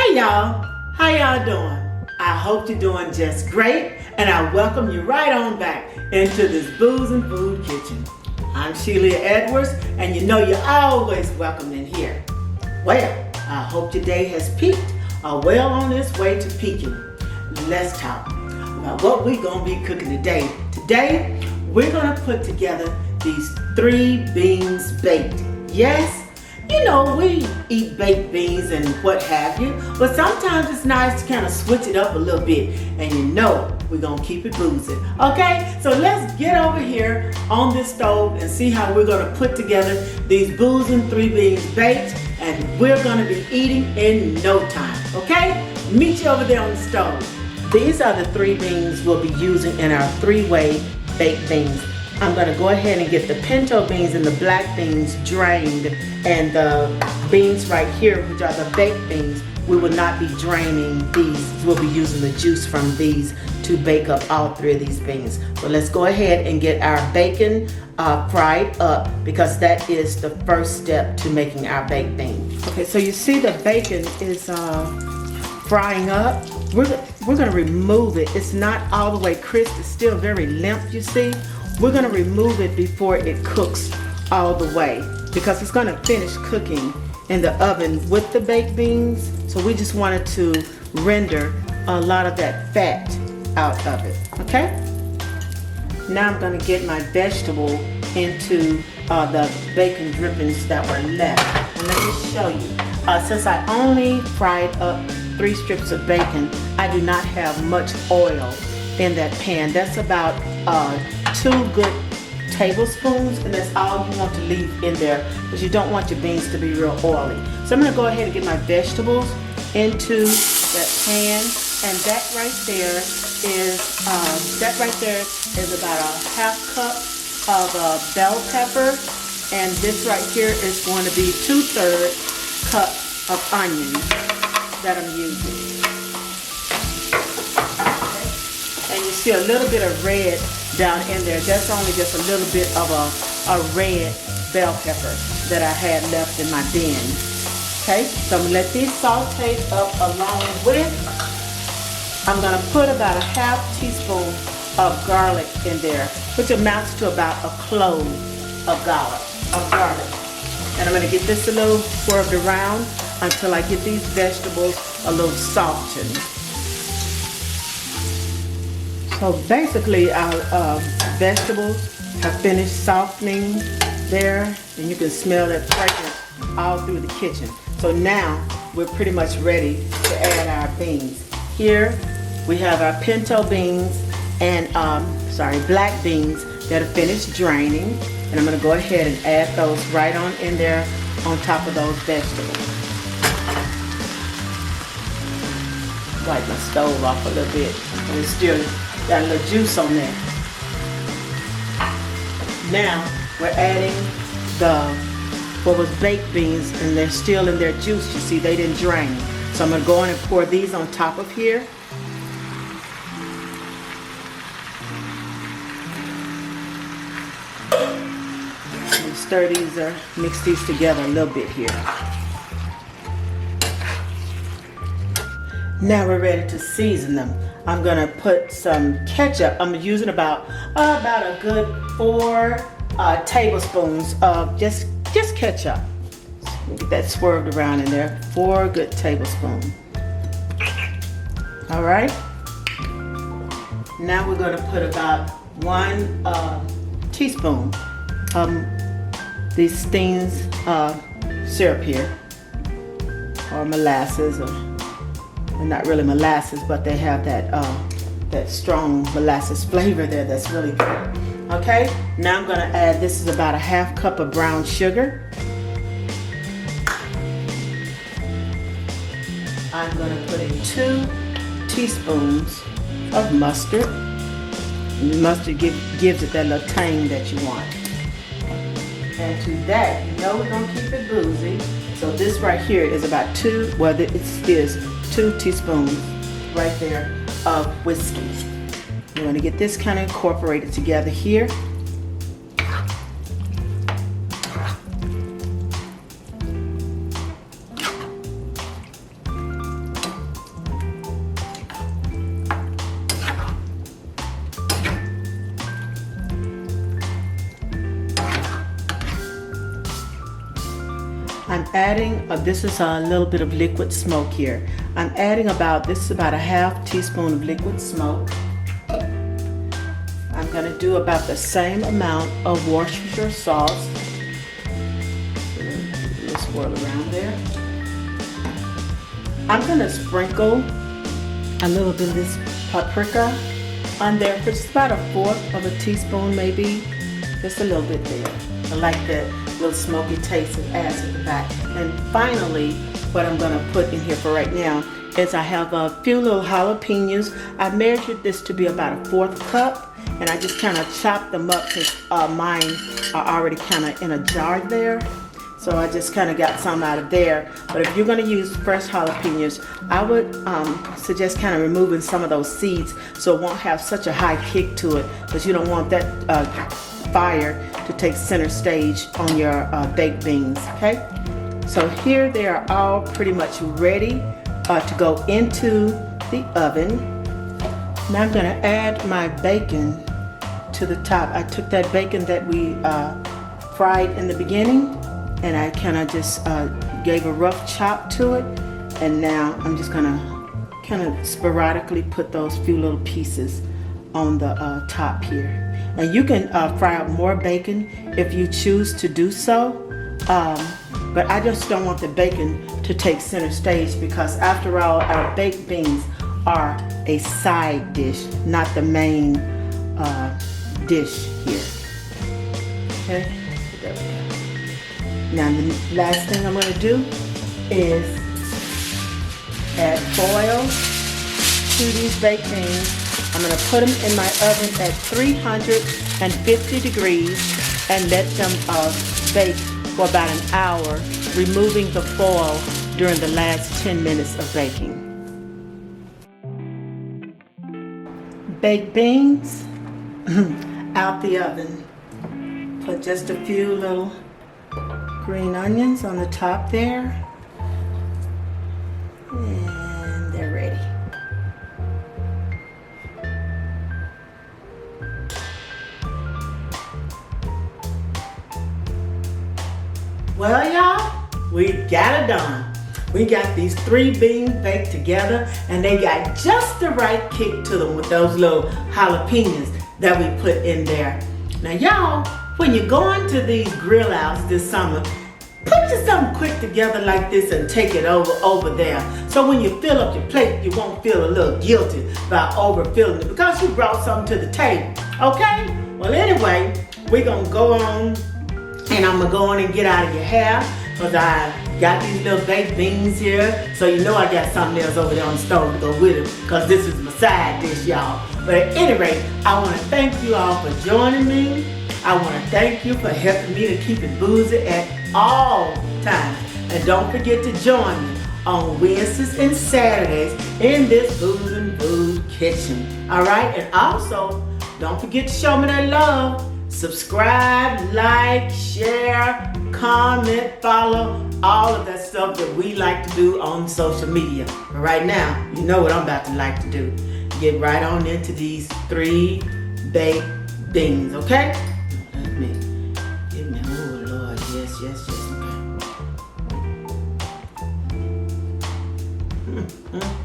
Hey y'all, how y'all doing? I hope you're doing just great, and I welcome you right on back into this Boozin Food Kitchen. I'm Shelia Edwards, and you know you're always welcome in here. Well, I hope your day has peaked or well on its way to peaking. Let's talk about what we're gonna be cooking today. Today, we're gonna put together these 3 beans baked. Yes, you know, we eat baked beans and what have you, but sometimes it's nice to kind of switch it up a little bit, and you know we're gonna keep it boozing. Okay, so let's get over here on this stove and see how we're gonna put together these Boozin 3 beans baked, and we're gonna be eating in no time. Okay, meet you over there on the stove. These are the 3 beans we'll be using in our 3-way baked beans. I'm gonna go ahead and get the pinto beans and the black beans drained, and the beans right here, which are the baked beans, we will not be draining these. We'll be using the juice from these to bake up all 3 of these beans. So let's go ahead and get our bacon fried up, because that is the first step to making our baked beans. Okay, so you see the bacon is frying up. We're gonna remove it. It's not all the way crisp, it's still very limp, you see. We're gonna remove it before it cooks all the way, because it's gonna finish cooking in the oven with the baked beans. So we just wanted to render a lot of that fat out of it, okay? Now I'm gonna get my vegetable into the bacon drippings that were left. And let me show you. Since I only fried up 3 strips of bacon, I do not have much oil in that pan. That's about 2 good tablespoons, and that's all you want to leave in there, because you don't want your beans to be real oily. So I'm gonna go ahead and get my vegetables into that pan, and that right there is about a half cup of bell pepper, and this right here is going to be 2/3 cup of onions that I'm using. And you see a little bit of red down in there. That's only just a little bit of a red bell pepper that I had left in my bin. Okay, so I'm gonna let these saute up along with, I'm gonna put about a half teaspoon of garlic in there, which amounts to about a clove of garlic. And I'm gonna get this a little swerved around until I get these vegetables a little softened. So basically our vegetables have finished softening there, and you can smell that fragrance all through the kitchen. So now we're pretty much ready to add our beans. Here we have our pinto beans and black beans that are finished draining, and I'm gonna go ahead and add those right on in there on top of those vegetables. Wipe my stove off a little bit, and it's still got a little juice on there. Now we're adding what was baked beans, and they're still in their juice. You see, they didn't drain. So I'm gonna go in and pour these on top of here. And stir these or mix these together a little bit here. Now we're ready to season them. I'm gonna put some ketchup. I'm using about a good 4 tablespoons of just ketchup. Get that swerved around in there. 4 good tablespoons. All right. Now we're gonna put about 1 teaspoon these Steens syrup here, or molasses, or not really molasses, but they have that strong molasses flavor there that's really good. Okay, now I'm gonna add, this is about a half cup of brown sugar. I'm gonna put in 2 teaspoons of mustard. Mustard gives it that little tang that you want. And to that, you know we're gonna keep it boozy. So this right here is about 2 teaspoons right there of whiskey. You want to get this kind of incorporated together here. I'm adding, this is a little bit of liquid smoke here. I'm adding this is about a half teaspoon of liquid smoke. I'm going to do about the same amount of Worcestershire sauce. Let's swirl around there. I'm going to sprinkle a little bit of this paprika on there, which is about 1/4 of a teaspoon maybe. Just a little bit there. I like that little smoky taste it adds at the back. And finally, what I'm going to put in here for right now is I have a few little jalapenos. I measured this to be about 1/4 cup, and I just kind of chopped them up since mine are already kind of in a jar there. So I just kind of got some out of there. But if you're going to use fresh jalapenos, I would suggest kind of removing some of those seeds so it won't have such a high kick to it, because you don't want that fire to take center stage on your baked beans, okay? So here they are all pretty much ready to go into the oven. Now I'm going to add my bacon to the top. I took that bacon that we fried in the beginning, and I kind of just gave a rough chop to it, and now I'm just gonna kind of sporadically put those few little pieces on the top here. And you can fry up more bacon if you choose to do so, but I just don't want the bacon to take center stage, because after all, our baked beans are a side dish, not the main dish here. Okay, there we go. Now the last thing I'm going to do is add foil to these baked beans. I'm going to put them in my oven at 350 degrees and let them bake for about an hour, removing the foil during the last 10 minutes of baking. Baked beans out the oven. Put just a few little green onions on the top there, and they're ready. Well, y'all, we got it done. We got these 3 beans baked together, and they got just the right kick to them with those little jalapenos that we put in there. Now, y'all, when you're going to these grill outs this summer, put you something quick together like this and take it over there. So when you fill up your plate, you won't feel a little guilty about overfilling it, because you brought something to the table, okay? Well, anyway, we're gonna go on, and I'm gonna go on and get out of your hair, because I got these little baked beans here, so you know I got something else over there on the stove to go with it, because this is my side dish, y'all. But at any rate, I want to thank you all for joining me. I want to thank you for helping me to keep it boozy at all times. And don't forget to join me on Wednesdays and Saturdays in this Boozin Food Kitchen. All right? And also, don't forget to show me that love. Subscribe, like, share, comment, follow, all of that stuff that we like to do on social media. But right now, you know what I'm about to like to do. Get right on into these 3 baked beans, okay? Let me, oh Lord, yes, okay.